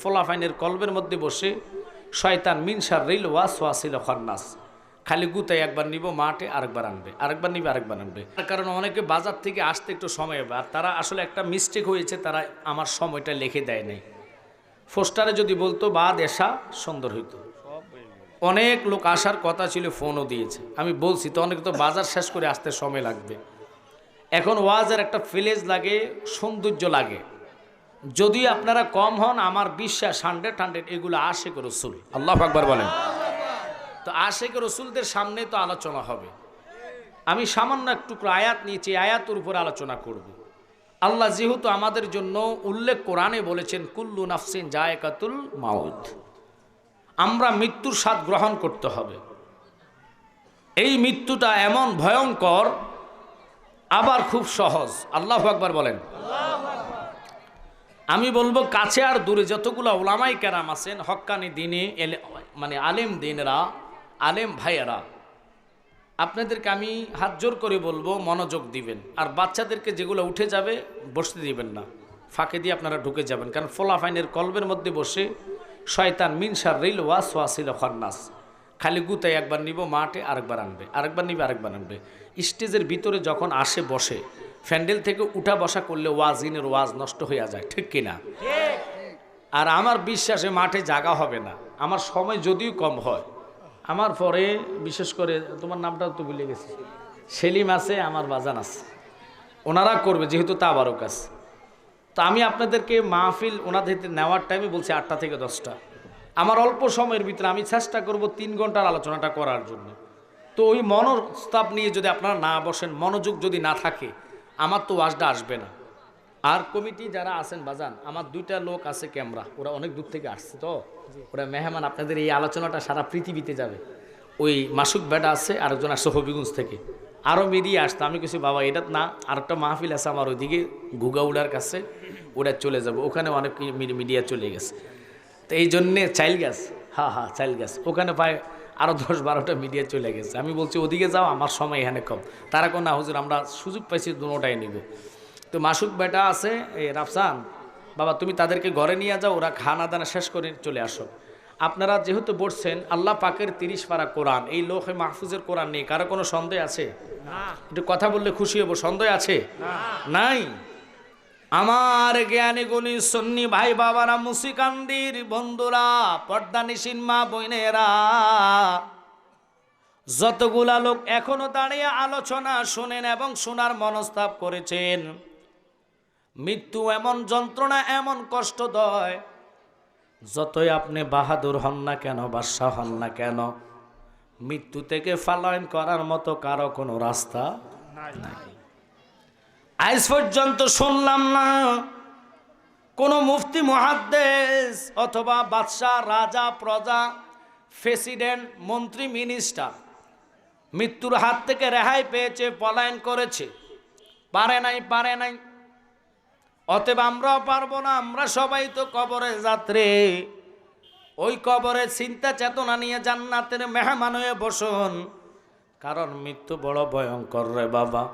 ফোলাফাইনের কলবের মধ্যে বসে শয়তান মিন শাররিল ওয়াসওয়াসিল খান্নাস, খালি গুতায় একবার নিব মাঠে আরেকবার আনবে, আরেকবার নিবে আরেকবার আনবে। তার কারণ অনেকে বাজার থেকে আসতে একটু সময় হবে, আর তারা আসলে একটা মিস্টেক হয়েছে, তারা আমার সময়টা লিখে দেয় নাই। পোস্টারে যদি বলতো বাদ এসা সুন্দর হইতো। অনেক লোক আসার কথা ছিল, ফোনও দিয়েছে, আমি বলছি তো অনেক তো বাজার শেষ করে আসতে সময় লাগবে। এখন ওয়াজের একটা ফিলেজ লাগে, সৌন্দর্য লাগে। যদি আপনারা কম হন, আমার বিশ্বাস 100 এগুলো আশিক রসুল, আল্লাহু আকবার বলেন। তো আশিক রসুলদের সামনে তো আলোচনা হবে। আমি সামান্য একটু আয়াত নিয়েছি, আয়াতের উপর আলোচনা করব। আল্লাহ যেহেতু আমাদের জন্য উল্লেখ কোরআনে বলেছেন কুল্লু নাফসিন জায়কাতুল মাউত, আমরা মৃত্যুর স্বাদ গ্রহণ করতে হবে। এই মৃত্যুটা এমন ভয়ঙ্কর, আবার খুব সহজ। আল্লাহু আকবার বলেন। আমি বলবো কাছে আর দূরে যতগুলো ওলামাই কেরাম আছেন, হক্কানি দিনে মানে আলেম দিনরা, আলেম ভাইয়েরা, আপনাদেরকে আমি হাত জোর করে বলবো মনোযোগ দিবেন। আর বাচ্চাদেরকে যেগুলো উঠে যাবে বসতে দিবেন না, ফাঁকে দিয়ে আপনারা ঢুকে যাবেন। কারণ ফোলাফাইনের কলবের মধ্যে বসে শয়তান মিন শাররিল ওয়াসওয়াসিল খান্নাস, খালি গুতায় একবার নিব মাঠে আরেকবার আনবে, আরেকবার নিবে আরেকবার আনবে। স্টেজের ভিতরে যখন আসে বসে, প্যান্ডেল থেকে উঠা বসা করলে ওয়াজিনের ওয়াজ নষ্ট হয়ে যায়, ঠিক কিনা? আর আমার বিশ্বাসে মাঠে জায়গা হবে না। আমার সময় যদিও কম হয়, আমার পরে বিশেষ করে তোমার নামটাও তো ভুলে গেছি, সেলিম আছে, আমার বাজান আছে, ওনারা করবে যেহেতু তাবারক আছে। তো আমি আপনাদেরকে মাহফিল ওনাদের নেওয়ার টাইমে বলছি 8টা থেকে 10টা। আমার অল্প সময়ের ভিতরে আমি চেষ্টা করব 3 ঘন্টার আলোচনাটা করার জন্য। তো ওই মনোস্তাপ নিয়ে যদি আপনারা না বসেন, মনোযোগ যদি না থাকে, আমার তো ওয়াজটা আসবে না। আর কমিটি যারা আছেন বাজান, আমার 2টা লোক আছে ক্যামেরা, ওরা অনেক দূর থেকে আসছে, তো ওরা মেহমান, আপনাদের এই আলোচনাটা সারা পৃথিবীতে যাবে। ওই মাসুক বেটা আছে, আরেকজন আসছে হবিগঞ্জ থেকে, আরও মিডিয়া আসতো। আমি কিছু বাবা এটা না, আর একটা মাহফিল আছে আমার ওইদিকে গুগাউড়ার কাছে, ওরা চলে যাবে, ওখানে অনেক মিডিয়া চলে গেছে। তো এই জন্যে চাইল গাছ, হ্যাঁ চাইল গাছ, ওখানে প্রায় আরও 10-12টা মিডিয়া চলে গেছে। আমি বলছি ওদিকে যাও, আমার সময় এখানে কম। তারা কোনো না হুজুর আমরা সুযোগ পাইছি দুটোটাই নিব। তো মাসুক বেটা আছে, এই রাফসান বাবা তুমি তাদেরকে ঘরে নিয়ে যাও, ওরা খানা দানা শেষ করে চলে আসো। আপনারা যেহেতু বলছেন আল্লাহ পাকের 30 পারা কোরআন, এই লোহে মাহফুজের কোরআন নেই, কারো কোনো সন্দেহ আছে? একটু কথা বললে খুশি হব। সন্দেহ আছে? নাই। আমার জ্ঞানী গুণী সুন্নি ভাই বাবারা, মুসিকান্দির বন্ধুরা, পর্দানিসীন মা বোনেরা, যতগুলা লোক এখনো দাঁড়িয়ে আলোচনা শুনেন এবং শোনার মনস্তাব করেছেন, মৃত্যু এমন যন্ত্রণা, এমন কষ্টদয়, যতই আপনি বাহাদুর হন না কেন, বাদশাহ হন না কেন, মৃত্যু থেকে পলায়ন করার মতো কারো কোনো রাস্তা নাই। আজ পর্যন্ত শুনলাম না কোন মুফতি, মুহাদ্দিস অথবা বাদশাহ, রাজা, প্রজা, প্রেসিডেন্ট, মন্ত্রী, মিনিস্টার মৃত্যুর হাত থেকে রেহাই পেয়েছে, পলায়ন করেছে। পারে নাই। অতএব আমরাও পারবো না। আমরা সবাই তো কবরে যাত্রী। ওই কবরে চিন্তা চেতনা নিয়ে জান্নাতের মেহমান হয়ে বসুন, কারণ মৃত্যু বড় ভয়ঙ্কর রে বাবা।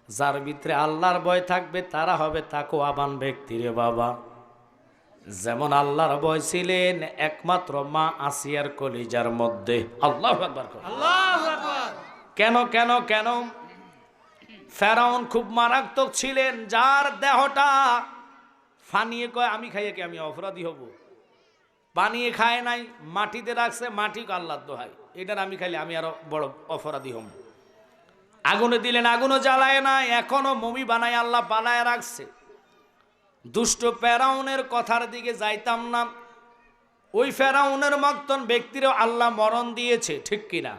যার ভিতরে আল্লাহর ভয় থাকবে তারা হবে তাকওয়াবান ব্যক্তি রে বাবা। যেমন আল্লাহর ভয় ছিলেন একমাত্র মা আসিয়ার কলিজার মধ্যে। আল্লাহু আকবার, আল্লাহু আকবার। কেন ফেরাউন খুব মারাত্মক ছিলেন, যার দেহটা ফানিয়ে কয় আমি খাইয়ে কি আমি অপরাধী হব? বানিয়ে খায় নাই, মাটিতে রাখছে, মাটি আল্লাহর দোহাই, এটার আমি খাইলে আমি আরো বড় অপরাধী হব। আগুনে দিলেন, আগুনও জ্বালায় নাই, এখনো মমি বানায় আল্লাহ পালায় রাখছে। দুষ্ট ফেরাউনের কথার দিকে যাইতাম না। ওই ফেরাউনের মতন ব্যক্তিরও আল্লাহ মরণ দিয়েছে, ঠিক কিনা?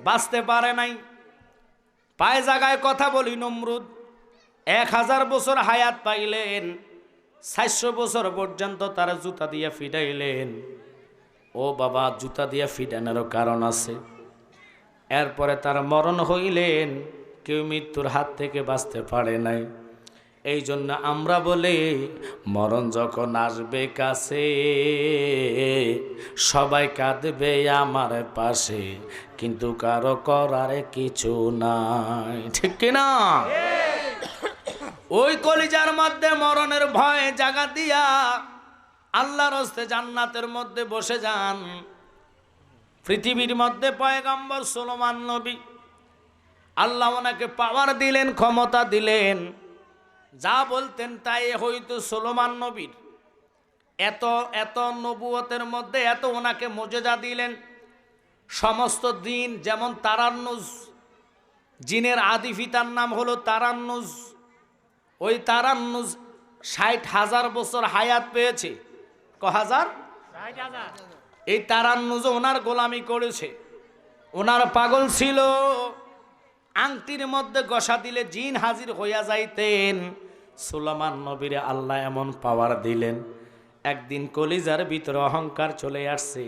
বাঁচতে পারে নাই। পায়ে জায়গায় কথা বলি, নমরুদ 1000 বছর হায়াত পাইলেন, 400 বছর পর্যন্ত তারা জুতা দিয়ে ফিডাইলেন। ও বাবা, জুতা দিয়ে ফিডানোরও কারণ আছে। এরপরে তার মরণ হইলেন, কেউ মৃত্যুর হাত থেকে বাঁচতে পারে নাই। এই জন্য আমরা বলি মরণ যখন আসবে কাছে, সবাই কাঁদবে আমার পাশে, কিন্তু কারো করার কিছু নাই, ঠিক কিনা? ওই কলিজার মধ্যে মরণের ভয় জাগা দিয়া আল্লাহর হস্তে জান্নাতের মধ্যে বসে যান। পৃথিবীর মধ্যে পয়গম্বর সুলেমান নবী, আল্লাহ ওনাকে পাওয়ার দিলেন, ক্ষমতা দিলেন, যা বলতেন তাই হয়তো সুলেমান নবীর। এত এত নবুয়তের মধ্যে এত ওনাকে মর্যাদা দিলেন। সমস্ত দিন যেমন তারান্নুজ, জিনের আদি পিতার নাম হলো তারান্নুজ, ওই তারান্নুজ 60,000 বছর হায়াত পেয়েছে। ক হাজার? এই তারান্নুজ ওনার গোলামি করেছে। ওনার পাগল ছিল, আংটির মধ্যে গসা দিলে জিন হাজির হইয়া যাইতেন। সুলেমান নবীরে আল্লাহ এমন পাওয়ার দিলেন, একদিন কলিজার ভিতরে অহংকার চলে আসছে।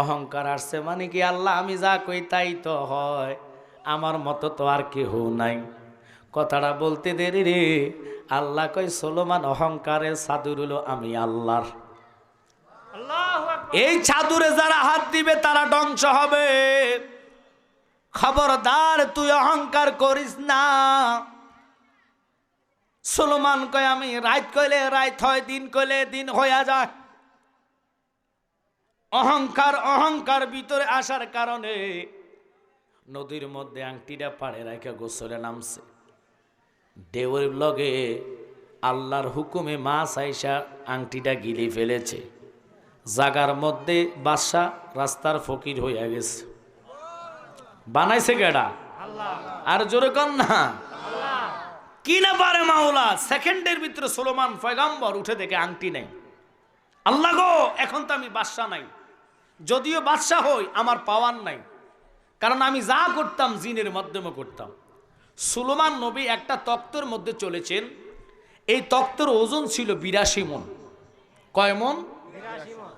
অহংকার আসছে মানে কি, আল্লাহ আমি যা কই তাই তো হয়, আমার মতো তো আর কেহ নাই। কথাটা বলতে দেরি রে, আল্লাহ কই সুলেমান অহংকারের চাদর হলো আমি আল্লাহর। এই চাদরে যারা হাত দিবে তারা ধ্বংস হবে। খবরদার তুই অহংকার করিস না। সুলেমান কয় আমি রাত কইলে রাত হয়, দিন কইলে দিন হইয়া যায়। অহংকার অহংকার ভিতরে আসার কারণে নদীর মধ্যে আংটিটা পাড়ে রেখে গোসলে নামছে। ঢেউয়ের লগে আল্লাহর হুকুমে মাছ আইসা আংটিটা গিলে ফেলেছে। জাগার মধ্যে বাদশা রাস্তার ফকির হইয়া গেছে। বানাইছে কেডা? আর জোরে কন না, কি না পারে মাওলা। সেকেন্ডের ভিতরে সুলেমান পয়গম্বর উঠে দেখে আংটি নেই। আল্লাহ গো, এখন তো আমি বাদশা নাই, যদিও বাদশা হই আমার পাওয়ার নাই, কারণ আমি যা করতাম জিনের মাধ্যমে করতাম। সুলেমান নবী একটা তক্তের মধ্যে চলেছেন, এই তক্তের ওজন ছিল 82 মণ। কয় মণ?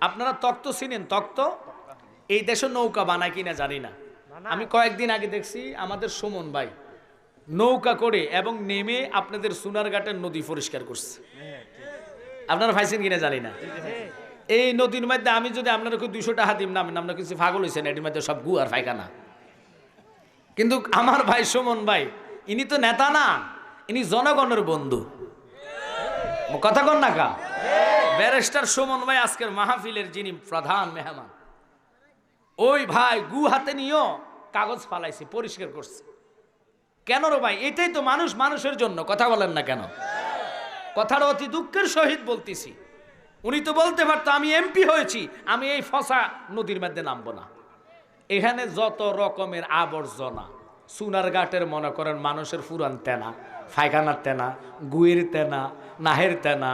আপনারা তক্ত চিনেন? তক্ত এই দেশে নৌকা বানায় কিনা জানি না, আমি কয়েকদিন আগে দেখছি আমাদের সুমন ভাই নৌকা করে এবং নেমে আপনাদের সোনারঘাটের নদী পরিষ্কার করছে। আপনারা পাইছেন কিনা জানি না। এই নদীর মধ্যে আমি যদি আপনারা 200 টাকা দিম না, আপনার কিছু পাগল হয়েছেন, এটির মধ্যে সব গু আর পায়খানা। কিন্তু আমার ভাই সুমন ভাই, ইনি তো নেতা না, ইনি জনগণের বন্ধু। কথা কন না কা? ব্যারিস্টার সুমন ভাই আজকের মাহফিলের যিনি প্রধান মেহমান, ওই ভাই গু হাতে নিয়েও কাগজ ফালাইছে, পরিষ্কার করছে। কেন রে ভাই? এটাই তো মানুষ, মানুষের জন্য। কথা বলেন না কেন? কথাটা অতি দুঃখের সহিত বলতেছি। উনি তো বলতে পারতো আমি এমপি হয়েছি, আমি এই ফসা নদীর মধ্যে নামবো না। এখানে যত রকমের আবর্জনা, সোনারঘাটের মনে করেন মানুষের ফুরান তেনা, পায়খানার তেনা, গুয়ের তেনা, নাহের তেনা,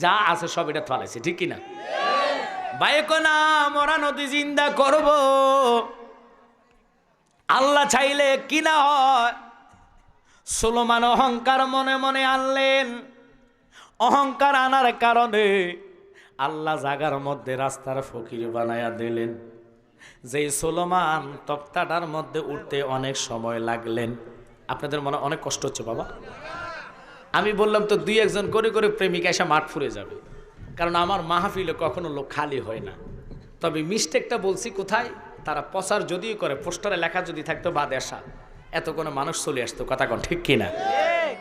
যা আছে সব এটা ফালাইছে, ঠিক কিনা? বাইক না মরা নদী জিন্দা করব, আল্লাহ চাইলে কিনা হয়। সুলেমান অহংকার মনে মনে আনলেন। অহংকার আনার কারণে আল্লাহ জাগার মধ্যে রাস্তার ফকির বানায়া দিলেন। যে সুলেমান তক্তাটার মধ্যে উঠতে অনেক সময় লাগলেন। আপনাদের মনে অনেক কষ্ট হচ্ছে বাবা, আমি বললাম তো 2-1 করে করে প্রেমিকা এসে মাঠ ফুরে যাবে, কারণ আমার মাহফিলে কখনো লোক খালি হয় না। তবে মিস্টেকটা বলছি কোথায়, তারা প্রচার যদিও করে, পোস্টারে লেখা যদি থাকতো বাদ আসা, এত কোনো মানুষ চলে আসতো। কথা কন ঠিক কিনা?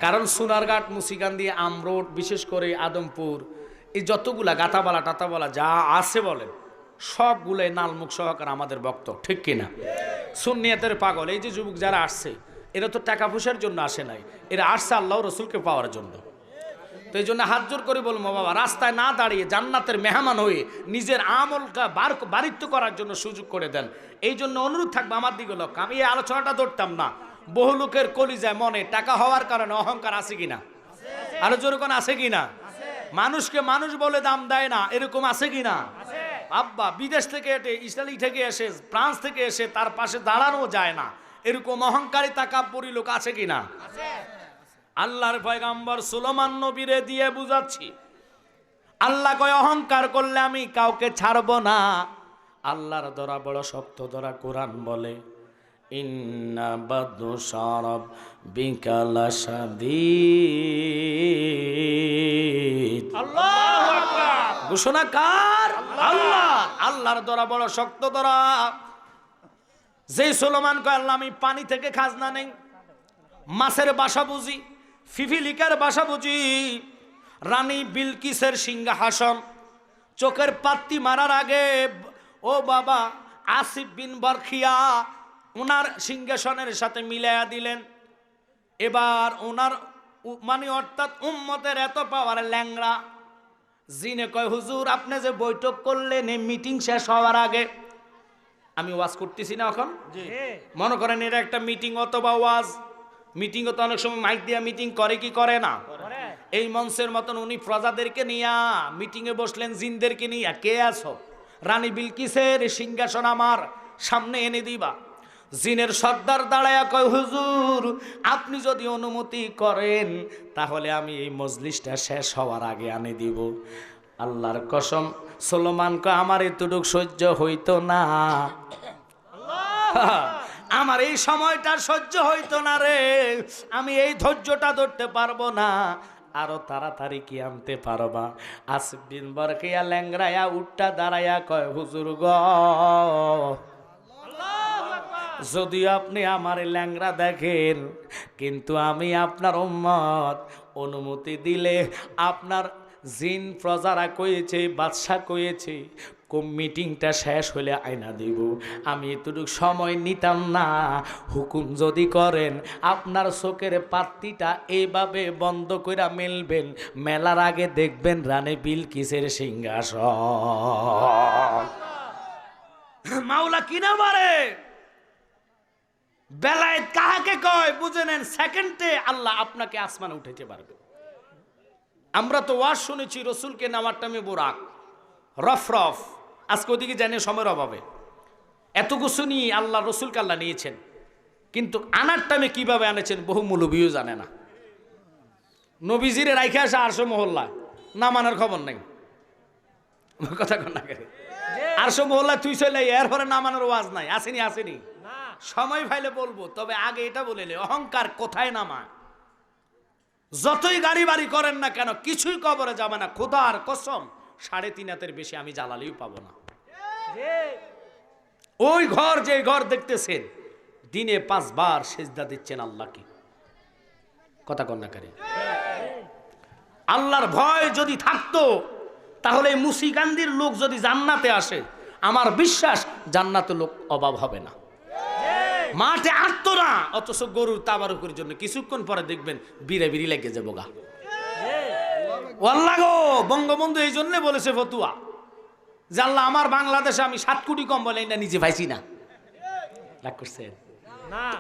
কারণ সোনারঘাট, মুসিগান্ধী, আমরোড, বিশেষ করে আদমপুর, এই যতগুলা গাতাবালা টাতাবালা যা আছে বলেন, সবগুলোই নালমুখ সহকারে আমাদের বক্ত, ঠিক কিনা? সুন্নিয়াতের পাগল এই যে যুবক যারা আসছে, এরা তো টাকা পয়সার জন্য আসে নাই, এরা আসছে আল্লাহ রসুলকে পাওয়ার জন্য। তো এই জন্য হাত জোর করে বলবো বাবা, রাস্তায় না দাঁড়িয়ে জান্নাতের মেহমান হয়ে নিজের আমলটা বাড়িত্ব করার জন্য সুযোগ করে দেন। এই জন্য অনুরোধ থাকবে আমার দিকে লক্ষ্য। আমি এই আলোচনাটা ধরতাম না, বহু লোকের কলিজায় মনে টাকা হওয়ার কারণে অহংকার আছে কিনা? আরো জোরে কোন আছে কিনা? মানুষকে মানুষ বলে দাম দেয় না, এরকম আছে কিনা? আব্বা বিদেশ থেকে এসে, ইতালি থেকে এসে, ফ্রান্স থেকে এসে তার পাশে দাঁড়ানো যায় না, এরকম অহংকারী তাকাব্বুরি লোক আছে কিনা? আল্লাহর পয়গম্বর সুলেমান নবীরে দিয়ে বুঝাচ্ছি, আল্লাহ কয় অহংকার করলে আমি কাউকে ছাড়বো না। আল্লাহর ধরা বড় শক্ত ধরা। কোরআন বলে ইন্না বাদশা রাব্বিকা লাশাদীদ। আল্লাহু আকবার। ঘোষণা কার? আল্লাহ। আল্লাহর ধরা বড় শক্ত ধরা। যে সুলেমান কয় আল্লাহ আমি পানি থেকে খাজনা নেই, মাছের বাসা বুঝি, ফিফিলিকার বাসা বুঝি, রানী বিলকিসের সিংহাসন, চোখের পাত্তি মারার আগে ও বাবা আসিফ বিন বরখিয়া ওনার সিংহাসনের সাথে মিলাইয়া দিলেন। এবার ওনার মানে অর্থাৎ উম্মতের এত পাওয়ার ল্যাংড়া, জিনে কয় হুজুর আপনি যে বৈঠক করলেন এই মিটিং শেষ হওয়ার আগে, আমি ওয়াজ করতেছি না এখন, মনে করেন এটা একটা মিটিং অথবা ওয়াজ, মিটিংও তো অনেক সময় মাইক দিয়া মিটিং করে কি করে না, এই মঞ্চের মতন উনি প্রজাদেরকে নিয়া মিটিংয়ে বসলেন, জিনদেরকে নিয়া, কে আছো, রানী বিলকিসের সিংহাসন আমার সামনে এনে দিবা। জিনের সর্দার দাঁড়ায়া কয় হুজুর আপনি যদি অনুমতি করেন তাহলে আমি এই মজলিসটা শেষ হওয়ার আগে আনে দিব। আল্লাহর কসম সুলেমান কয় আমার এতটুক সহ্য হইতো না, আমার এই সময়টা সহ্য হইতো না রে, আমি এই ধৈর্যটা ধরতে পারবো না, আরো তাড়াতাড়ি কি আনতে পারবা? আসিফ বিন বরখিয়া ল্যাংড়ায়া উঠটা দাঁড়ায়া কয় হুজুর গ যদি আপনি আমার ল্যাংড়া দেখেন কিন্তু আমি আপনার উম্মত, অনুমতি দিলে আপনার জিন প্রজারা কয়েছে, বাদশা কয়েছে মিটিংটা শেষ হলে আয়না দিব, আমি এতটুকু সময় নিতাম না, হুকুম যদি করেন আপনার চোখের পাত্তিটা এইভাবে বন্ধ করে মেলবেন, মেলার আগে দেখবেন রানী বিলকিসের সিংহাসন। মাওলা কিনা মারে বেলায়েত কাহাকে কয় বুঝে নেন, সেকেন্ডে আল্লাহ আপনাকে আসমানে উঠাইতে পারবে। আমরা তো ওয়াজ শুনেছি রসুলকে নামার টাইমে বোরাক রফ রফ, আজকে ওদিকে জানিয়ে সময়ের অভাবে এত কিছু নিয়ে আল্লাহ রসুলকে আল্লাহ নিয়েছেন, কিন্তু আনার টাইমে কিভাবে আনেছেন বহু মৌলবীও জানে না। নবীজিরে রাইখে আসে আরশো মহল্লা, নামানোর খবর নাই, কথা কন্যা করে আরশো মহল্লা তুই চলে এরপরে নামানোর ওয়াজ নাই, আসেনি আসেনি, সময় পাইলে বলবো, তবে আগে এটা বলে অহংকার কোথায় নামায়। যতই গাড়ি বাড়ি করেন না কেন কিছুই কবরে যাবে না, খোদার কসম 3.5 হাতের বেশি আমি জ্বালালেও পাবো না। ওই ঘর যে ঘর দেখতেছেন দিনে 5 বার সেজদা দিচ্ছেন আল্লাহকে, কথা কন্যাকারী। আল্লাহর ভয় যদি থাকতো তাহলে মুসিকান্দির লোক যদি জান্নাতে আসে আমার বিশ্বাস জান্নাতে লোক অভাব হবে না। মাঠে আটতো না, অথচ গরুর তাবারুকের জন্য কিছুক্ষণ পরে দেখবেন বিড়ে বিড়ি লেগে যাবো গা। গো বঙ্গবন্ধু এই জন্য বলেছে ফতুয়া যে আল্লাহ আমার বাংলাদেশে আমি 7 কোটি কম্বল এটা নিজে পাইছি না, রাগ করছেন?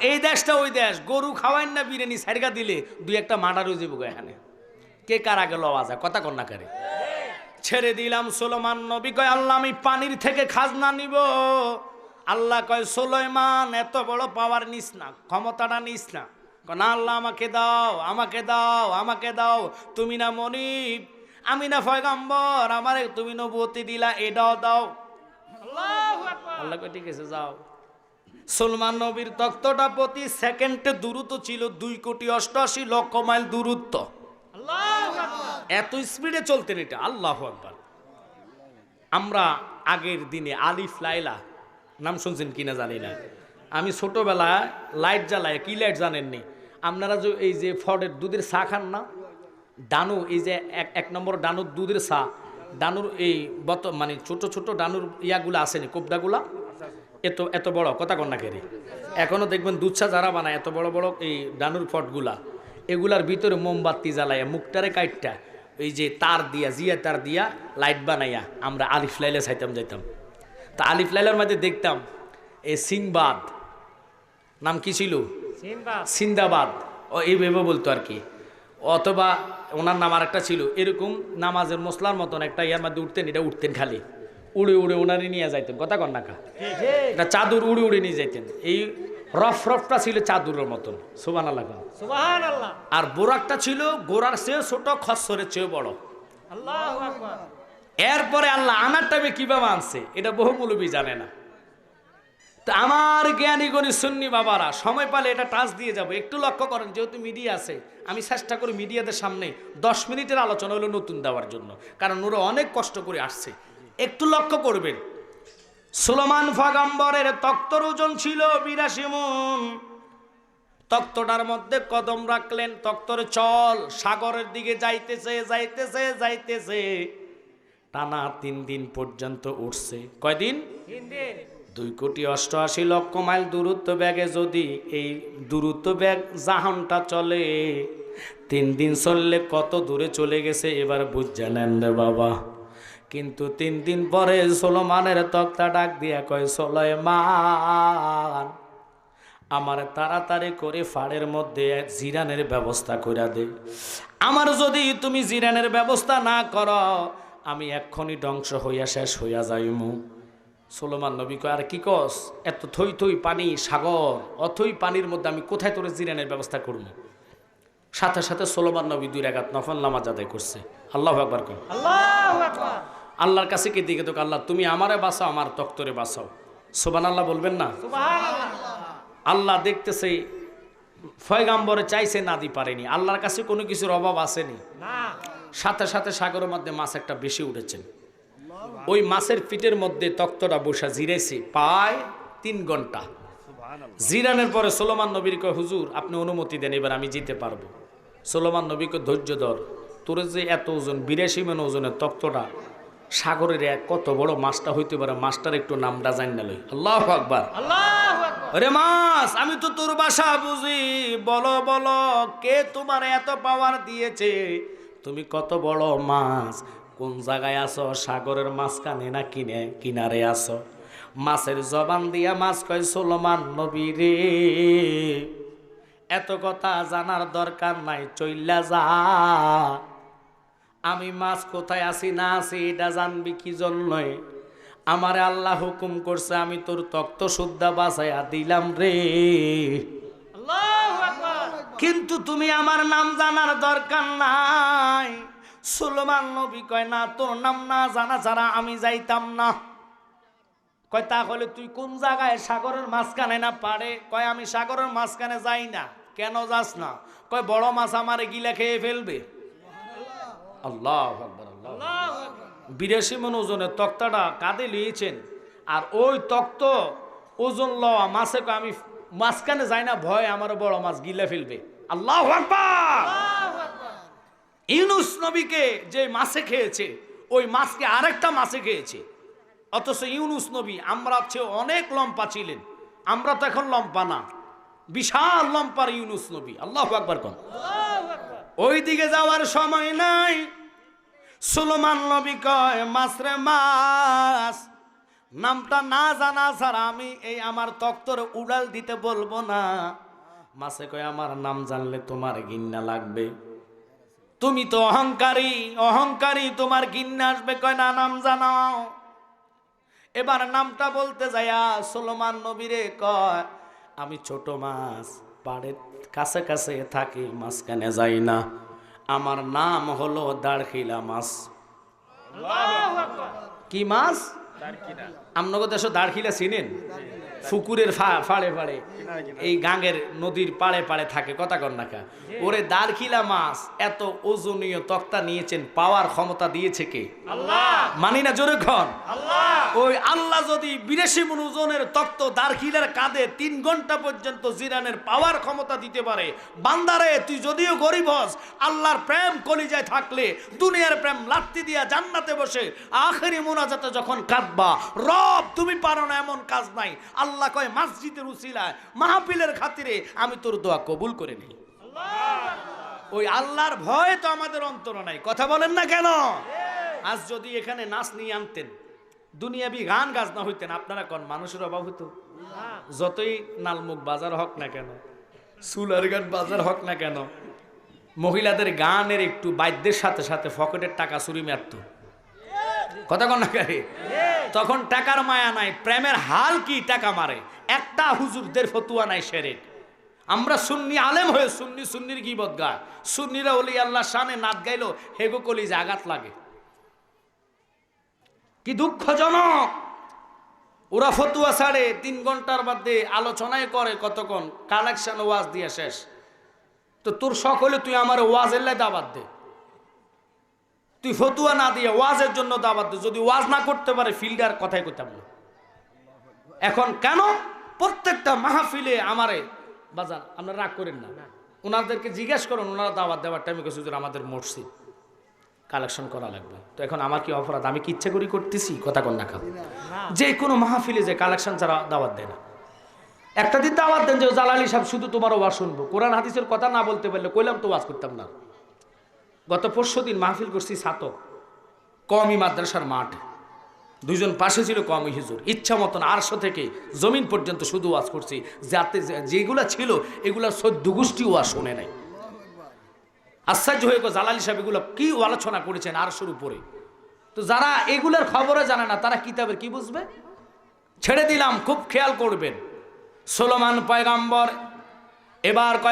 এই দেশটা ওই দেশ, গরু খাওয়াইন না বিরিয়ানি সাইরগা দিলে 2-1টা মার্ডার হয়ে যাবো এখানে, কে কার আগে লওয়া যায়, কথা কন্যা করে। ছেড়ে দিলাম সুলেমান নবী কয় আল্লাহ আমি পানির থেকে খাজনা নিব। আল্লাহ কয় সুলাইমান এত বড় পাওয়ার নিস না, ক্ষমতাটা নিস না, না আল্লাহ আমাকে দাও আমাকে দাও আমাকে দাও, তুমি না মনিব আমি না পয়গম্বর, আমারে তুমি নবুয়তি দিলা, এটাও দাও। আল্লাহ কয় ঠিক আছে যাও। সুলেমান নবীর তখ্তটা প্রতি সেকেন্ডে দূরত্ব ছিল 2,88,00,000 মাইল দূরত্ব, এত স্পিডে চলতেন এটা, আল্লাহু আকবার। আমরা আগের দিনে আলিফ লাইলা নাম শুনছেন কিনা জানি না, আমি ছোটবেলায় লাইট জ্বালায়, কি লাইট জানেননি আপনারা, যে এই যে ফডের দুধের চা খান না, ডানু, এই যে 1 নম্বর ডানুর দুধের চা, ডানুর এই মানে ছোট ছোট ডানুর ইয়াগুলো আসেনি, কোপডাগুলা এত এত বড়, কথা কন্যা কেরি, এখনো দেখবেন দুধ চা যারা বানায় এত বড় বড় এই ডানুর ফটগুলা, এগুলার ভিতরে মোমবাতি জ্বালাইয়া মুখটারে কাইটটা ওই যে তার দিয়া জিয়া তার দিয়া লাইট বানাইয়া আমরা আলিফ লাইলা চাইতাম যাইতাম। তা আলিফ লাইলার মধ্যে দেখতাম এই সিংবাদ নাম কি ছিল, সিন্দাবাদ, ও এইভাবে বলতো আর কি, অথবা ওনার নাম আর একটা ছিল এরকম নামাজের মশলার মতন একটা ইয়ার মধ্যে উঠতেন, এটা উঠতেন খালি উড়ে উড়ে ওনারে নিয়ে যাইতেন, কথা কন্যাকা, এটা চাদর উড়ে উড়ে নিয়ে যাইতেন, এই রফ রফটা ছিল চাদুরের মতন, সুবহানাল্লাহ সুবহানাল্লাহ, আর বোরাকটা ছিল গোড়ার চেয়ে ছোট, খচ্চরের চেয়ে বড়, আল্লাহু আকবার। এরপরে আল্লাহ আনার টাইমে কিভাবে আনছে এটা বহু মৌলবী জানে না। তা আমার জ্ঞানী গণী সুন্নি বাবারা সময় পালে এটা টাচ দিয়ে যাব, একটু লক্ষ্য করেন, যেহেতু মিডিয়া আছে আমি চেষ্টা করি মিডিয়াদের সামনে 10 মিনিটের আলোচনা হলো নতুন দেওয়ার জন্য, কারণ ওরা অনেক কষ্ট করে আসছে, একটু লক্ষ্য করবেন। সুলেমান পয়গম্বরের তক্তর ওজন ছিল 82 মণ, তক্তটার মধ্যে কদম রাখলেন, তক্তরে চল সাগরের দিকে যাইতেছে যাইতেছে যাইতেছে, টানা 3 দিন পর্যন্ত উঠছে। কয়দিন? 3 দিন। 2,88,00,000 মাইল দূরত্ব ব্যাগে যদি এই দূরত্ব ব্যাগ জাহানটা চলে, 3 দিন চললে কত দূরে চলে গেছে এবার বুঝে নেন রে বাবা। কিন্তু 3 দিন পরে সুলেমানের তক্তা ডাক দিয়া কয়, সুলাইমান আমার তাড়াতাড়ি করে ফাড়ের মধ্যে জিরানের ব্যবস্থা করে দে। আমার যদি তুমি জিরানের ব্যবস্থা না করো আমি এক্ষুনি ধ্বংস হইয়া শেষ হইয়া যাইমু। সুলেমান নবী কয়, আর কি কস? এত থই থই পানি, সাগর, অথই পানির মধ্যে আমি কোথায় তোরে জিরানের ব্যবস্থা করব? সাথে সাথে সুলেমান নবী 2 রাকাত নফল নামাজ আদায় করছে। আল্লাহু আকবার কর। আল্লাহু আকবার। আল্লাহর কাছে কি দিকে তো, আল্লাহ তুমি আমারে বাঁচাও, আমার তক্তরে বাঁচাও। সুবহানাল্লাহ বলবেন না? সুবহানাল্লাহ। আল্লাহ দেখতেছে পয়গাম্বরে চাইছে, নাদি পারেনি। আল্লাহর কাছে কোনো কিছুর অভাব আসেনি না। সাথে সাথে সাগরের মধ্যে মাছ একটা বেশি উঠেছেন। ওই মাছের পিঠের মধ্যে তক্তটা বসা জিরেছে প্রায় 3 ঘন্টা। জিরানের পরে সুলেমান নবীর কয়, হুজুর আপনি অনুমতি দেন, এবার আমি যেতে পারবো। সুলেমান নবীকে, ধৈর্য ধর, তোর যে এত ওজন 82 মণ ওজনের তক্তটা, সাগরের কত বড় মাছটা হইতে পারে, মাছটার একটু নামটা জানি না লই। আল্লাহু আকবার। আল্লাহু আকবার। আরে মাছ, আমি তো তোর ভাষা বুঝি, বলো বলো কে তোমার এত পাওয়ার দিয়েছে? তুমি কত বড় মাছ, কোন জায়গায় আছো? সাগরের মাঝখানে না কিনারে আছো? মাছের জবান দিয়া মাছ কয়, সুলেমান নবী রে, এত কথা জানার দরকার নাই, চইলা যা। আমি মাছ কোথায় আছি না আছি এটা জানবি কি জন্যই? আমারে আল্লাহ হুকুম করছে, আমি তোর তক্ত শুদ্ধা বাঁচাইয়া দিলাম রে। আল্লাহু আকবার। কিন্তু তুমি আমার নাম জানার দরকার নাই। সুলেমান নবী কয়, না, তোর নাম না জানা ছাড়া আমি যাইতাম না। কয়, তাহলে তুই কোন জায়গায়? সাগরের মাঝখানে না পারে? কয়, আমি সাগরের মাঝখানে যাই না। কেন যাস না? কয়, বড় মাছ আমারে গিলা খেয়ে ফেলবে। আল্লাহু আকবার। আল্লাহু আকবার। 82 মণ ওজনের তক্তাটা কাঁধে লিয়েছেন, আর ওই তক্ত ওজন লওয়া মাছে কয়, আমি মাঝখানে যাই না, ভয় আমার বড় মাছ গিলে ফেলবে। আল্লাহু আকবার। ইউনুস নবীকে যে মাছে খেয়েছে, ওই মাছকে আরেকটা মাছে খেয়েছে। অথচ ইউনুস নবী আমরা চেয়ে অনেক লম্পা ছিলেন, আমরা তো এখন লম্পা না, বিশাল লম্পার ইউনুস নবী। আল্লাহু আকবার কোন। ওই দিকে যাওয়ার সময় নাই। সুলেমান নবী কয়, মাছরে মাছ, নামটা না জানা ছাড়া আমি এই আমার তক্তর উড়াল দিতে বলবো না। মাছে কয়, আমার নাম জানলে তোমার ঘিন্না লাগবে, তুমি তো অহংকারী, অহংকারী, তোমার ঘিন্না আসবে। কয়, না, নাম জানাও। এবার নামটা বলতে যাইয়া সুলেমান নবীরে কয়, আমি ছোট মাছ, পাড়ের কাছে কাছে থাকি, মাঝখানে যাই না। আমার নাম হলো দাড়খিলা মাছ। কি মাছ? আপনাদের দেশে দাড়খিলা চিনেন? পুকুরের ফাড়ে ফাড়ে, এই গাঙ্গের নদীর পাড়ে পাড়ে থাকে, কথা কর না কা? ওরে দাড়খিলা মাছ এত ওজনীয় তক্তা নিয়েছেন, পাওয়ার ক্ষমতা দিয়েছে কে? আল্লাহ। মানি না জোরে খন? আল্লাহ। ওই আল্লাহ যদি 82 মণ ওজনের তক্ত দাড়খিলার কাঁধে 3 ঘন্টা পর্যন্ত জিরানের পাওয়ার ক্ষমতা দিতে পারে, বান্দারে তুই যদিও গরিব হস, আল্লাহর প্রেম কলিজায় থাকলে দুনিয়ার প্রেম লাত্তি দিয়া জান্নাতে বসে আখেরি মুনাজাতে যখন কাঁদবা, রব তুমি পারো না এমন কাজ নাই। আল্লাহ কয়, মসজিদের উসিলায় মাহফিলের খাতিরে আমি তোর দোয়া কবুল করে নেই। ওই আল্লাহর ভয় তো আমাদের অন্তরে নাই, কথা বলেন না কেন? আজ যদি এখানে নাচ নিয়ে আনতেন, দুনিয়াবি গান গাজনা হইতেন, আপনারা কোন মানুষের অভাব হতো? যতই নালমুখ বাজার হক না কেন, সুলার গান বাজার হক না কেন, মহিলাদের গানের একটু বাদ্যের সাথে সাথে পকেটের টাকা চুরি মারত, কথা কন না কে? তখন টাকার মায়া নাই, প্রেমের হাল কি টাকা মারে। একটা হুজুরদের ফতুয়া নাই শেরেক। আমরা সুন্নি আলেম হয়ে সুন্নির গীবত গায়, সুন্নিরা ওলি আল্লাহ শানে নাত গাইলো হেগো কলিজে আঘাত লাগে। কি দুঃখজনক! ওরা ফতুয়া ছাড়ে 3 ঘন্টার মধ্যে আলোচনায় করে কতক্ষণ, কালেকশন ওয়াজ দিয়ে শেষ। তো তোর সকলে তুই আমার ওয়াজের লাই দাবাত দে, তুই ফতুয়া না দিয়ে ওয়াজের জন্য দাবাত দে। যদি ওয়াজ না করতে পারে ফিল্ডার কথাই করতাম না। এখন কেন প্রত্যেকটা মাহফিলে আমারে বাজান, আপনারা রাগ করেন না, ওনাদেরকে জিজ্ঞেস করুন, ওনারা দাওয়াত দেওয়ার টাইমে কিছু আমাদের মসজিদ কালেকশন করা লাগবে। তো এখন আমার কি অপরাধ? আমি কি ইচ্ছা করি করতেছি? কথা কন না খাব, যে কোনো মাহফিলে যে কালেকশন ছাড়া দাওয়াত দেয় না। একটা দিন দাওয়াত দেন যে জালালি সাহেব শুধু তোমার ওয়াজ শুনবো, কোরআন হাদিসের কথা না বলতে পারলে কইলাম তো ওয়াজ করতাম না। গত 5 দিন মাহফিল করছি ছাতক কওমি মাদ্রাসার মাঠ, 2 জন পাশে ছিল কওমি হুজুর, ইচ্ছা মতন 800 থেকে জমিন পর্যন্ত শুধু ওয়াজ করছি, যাতে যেগুলা ছিল এগুলা 14 গোষ্ঠী ওয়াজ শোনে নাই। আশ্চর্য হয়ে গো জালালি সাহেব এগুলো কি আলোচনা করেছেন 800-র উপরে। তো যারা এগুলার খবরে জানে না তারা কিতাবের কি বুঝবে? ছেড়ে দিলাম, খুব খেয়াল করবেন। সুলেমান পয়গাম্বর এবার কয়